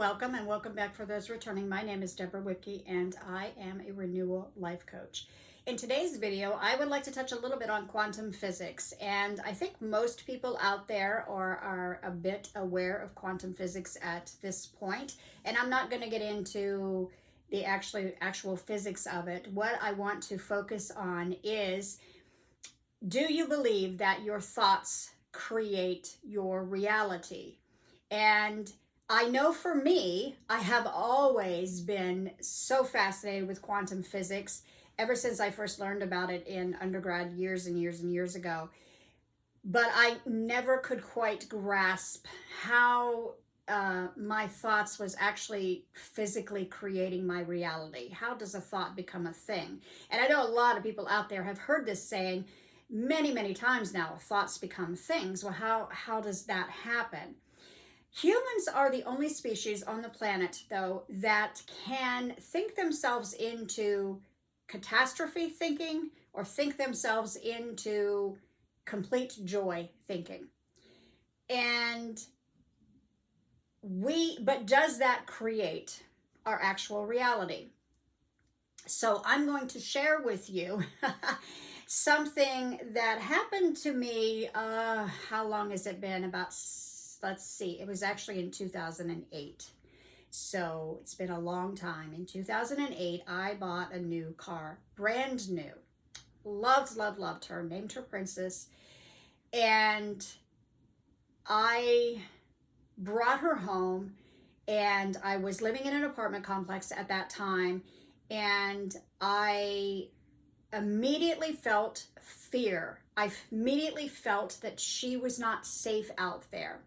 Welcome and welcome back for those returning. My name is Deborah Whipke and I am a renewal life coach. In today's video, I would like to touch a little bit on quantum physics, and I think most people out there are a bit aware of quantum physics at this point, and I'm not going to get into the actual physics of it. What I want to focus on is, do you believe that your thoughts create your reality? And I know for me, I have always been so fascinated with quantum physics ever since I first learned about it in undergrad years and years and years ago. But I never could quite grasp how my thoughts was actually physically creating my reality. How does a thought become a thing? And I know a lot of people out there have heard this saying many, many times now, thoughts become things. Well, how does that happen? Humans are the only species on the planet, though, that can think themselves into catastrophe thinking or think themselves into complete joy thinking. But does that create our actual reality? So I'm going to share with you something that happened to me, how long has it been? Let's see, it was actually in 2008. So it's been a long time. In 2008, I bought a new car, brand new. Loved, loved, loved her, named her Princess. And I brought her home, and I was living in an apartment complex at that time, and I immediately felt fear. I immediately felt that she was not safe out there.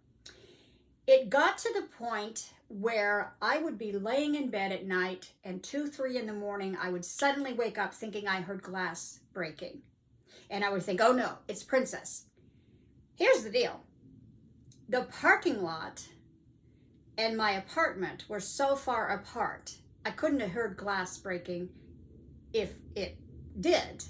It got to the point where I would be laying in bed at night, and 2, 3 in the morning, I would suddenly wake up thinking I heard glass breaking. And I would think, oh no, it's Princess. Here's the deal. The parking lot and my apartment were so far apart, I couldn't have heard glass breaking if it did.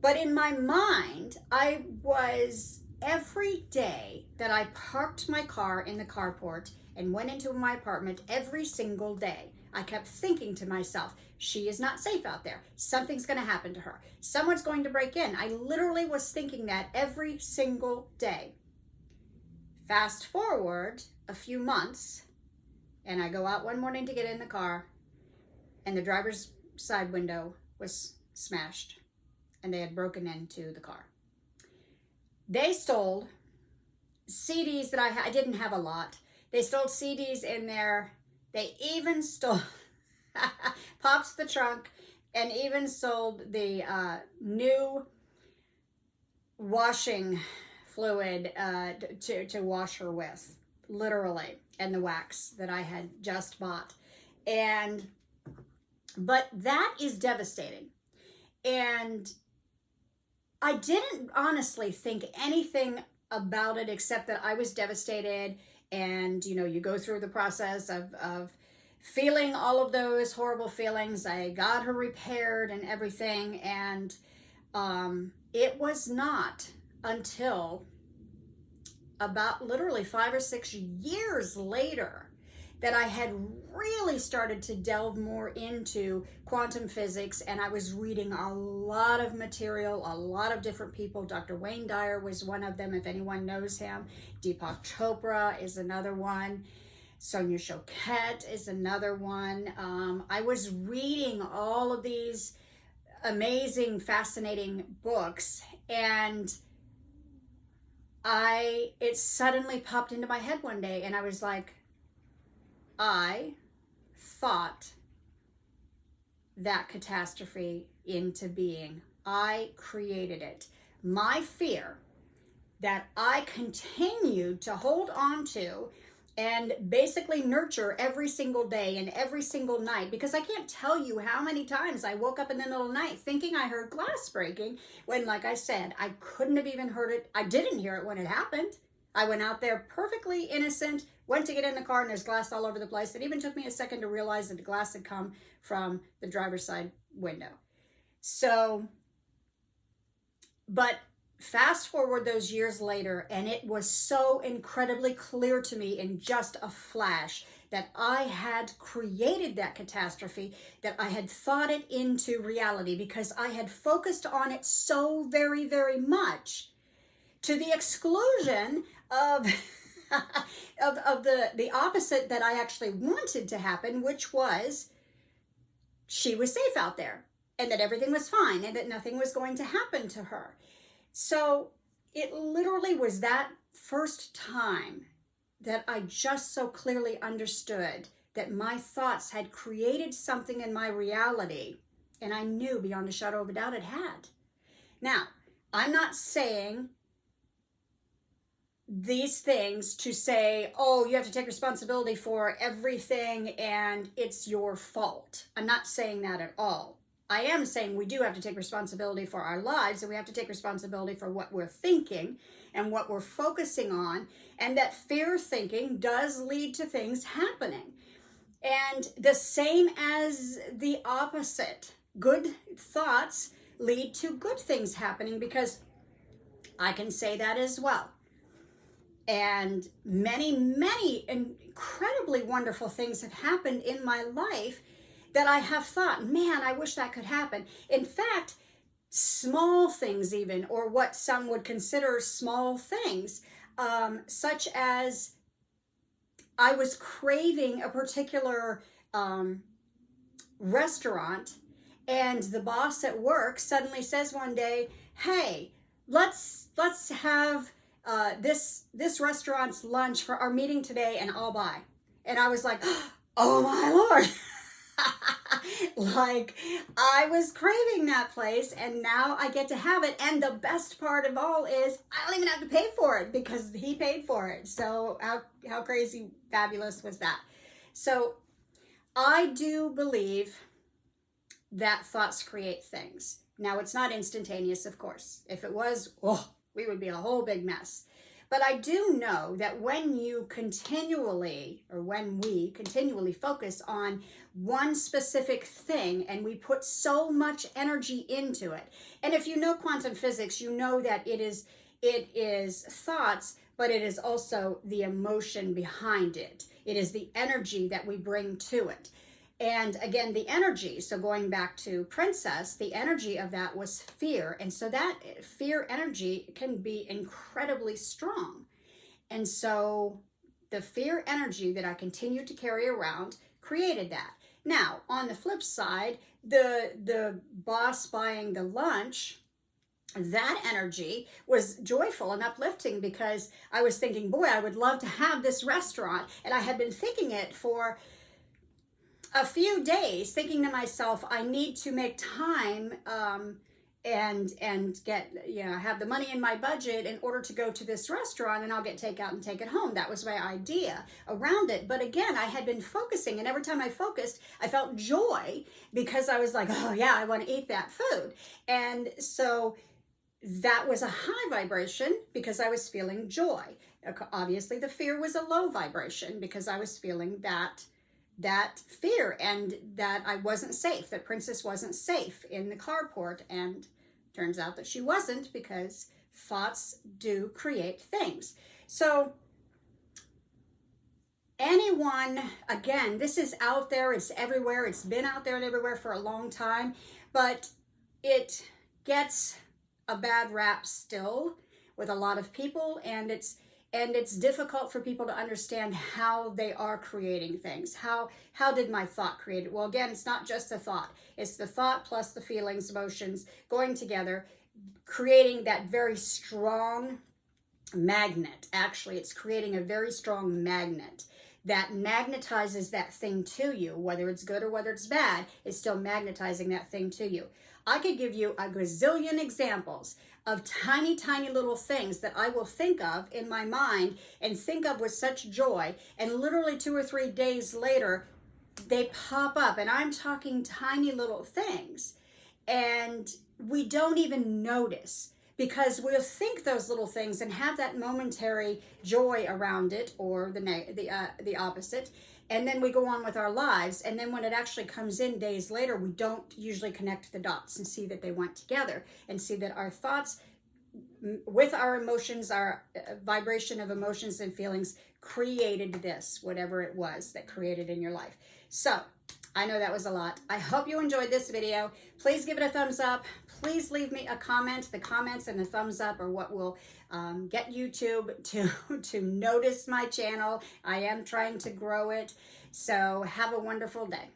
But in my mind, I was, every day that I parked my car in the carport and went into my apartment, every single day, I kept thinking to myself, she is not safe out there. Something's going to happen to her. Someone's going to break in. I literally was thinking that every single day. Fast forward a few months, and I go out one morning to get in the car, and the driver's side window was smashed, and they had broken into the car. They stole CDs that I didn't have a lot. They stole CDs in there. They even stole, popped the trunk, and even sold the new washing fluid to wash her with, literally, and the wax that I had just bought. But that is devastating. And I didn't honestly think anything about it except that I was devastated. And, you go through the process of feeling all of those horrible feelings. I got her repaired and everything. And it was not until about literally 5 or 6 years later that I had really started to delve more into quantum physics, and I was reading a lot of material, a lot of different people. Dr. Dyer was one of them, if anyone knows him. Deepak Chopra is another one. Sonia Choquette is another one. I was reading all of these amazing, fascinating books, and it suddenly popped into my head one day, and I was like, I thought that catastrophe into being. I created it. My fear that I continued to hold on to and basically nurture every single day and every single night, because I can't tell you how many times I woke up in the middle of the night thinking I heard glass breaking when, like I said, I couldn't have even heard it. I didn't hear it when it happened. I went out there perfectly innocent, went to get in the car, and there's glass all over the place. It even took me a second to realize that the glass had come from the driver's side window. But fast forward those years later, and it was so incredibly clear to me in just a flash that I had created that catastrophe, that I had thought it into reality because I had focused on it so very, very much, to the exclusion of of the opposite that I actually wanted to happen, which was she was safe out there and that everything was fine and that nothing was going to happen to her. So it literally was that first time that I just so clearly understood that my thoughts had created something in my reality, and I knew beyond a shadow of a doubt it had. Now, I'm not saying these things to say, oh, you have to take responsibility for everything and it's your fault. I'm not saying that at all. I am saying we do have to take responsibility for our lives, and we have to take responsibility for what we're thinking and what we're focusing on, and that fear thinking does lead to things happening. And the same as the opposite, good thoughts lead to good things happening, because I can say that as well. And many, many incredibly wonderful things have happened in my life that I have thought, man, I wish that could happen. In fact, small things even, or what some would consider small things, such as I was craving a particular restaurant, and the boss at work suddenly says one day, hey, let's have this restaurant's lunch for our meeting today, and I'll buy. And I was like, oh my Lord. Like, I was craving that place and now I get to have it. And the best part of all is I don't even have to pay for it because he paid for it. So how crazy fabulous was that? So I do believe that thoughts create things. Now, it's not instantaneous, of course. If it was, oh, we would be a whole big mess. But I do know that when we continually focus on one specific thing and we put so much energy into it, and if you know quantum physics, you know that it is thoughts, but it is also the emotion behind it. It is the energy that we bring to it. And again, the energy, so going back to Princess, the energy of that was fear. And so that fear energy can be incredibly strong. And so the fear energy that I continued to carry around created that. Now, on the flip side, the boss buying the lunch, that energy was joyful and uplifting because I was thinking, boy, I would love to have this restaurant. And I had been thinking it for a few days, thinking to myself, I need to make time and get, have the money in my budget in order to go to this restaurant, and I'll get takeout and take it home. That was my idea around it. But again, I had been focusing, and every time I focused, I felt joy because I was like, oh yeah, I want to eat that food. And so that was a high vibration because I was feeling joy. Obviously, the fear was a low vibration because I was feeling that fear and that I wasn't safe, that Princess wasn't safe in the carport. And turns out that she wasn't, because thoughts do create things. So anyone, again, this is out there, it's everywhere, it's been out there and everywhere for a long time, but it gets a bad rap still with a lot of people, and it's difficult for people to understand how they are creating things. How did my thought create it? Well, again, it's not just the thought. It's the thought plus the feelings, emotions going together, creating that very strong magnet. Actually, it's creating a very strong magnet that magnetizes that thing to you. Whether it's good or whether it's bad, it's still magnetizing that thing to you. I could give you a gazillion examples of tiny, tiny little things that I will think of in my mind and think of with such joy, and literally 2 or 3 days later, they pop up, and I'm talking tiny little things, and we don't even notice because we'll think those little things and have that momentary joy around it, or the opposite, and then we go on with our lives, and then when it actually comes in days later, we don't usually connect the dots and see that they went together, and see that our thoughts with our emotions, our vibration of emotions and feelings created this, whatever it was that created in your life. So I know that was a lot. I hope you enjoyed this video. Please give it a thumbs up. Please leave me a comment. The comments and the thumbs up are what will get YouTube to notice my channel. I am trying to grow it. So have a wonderful day.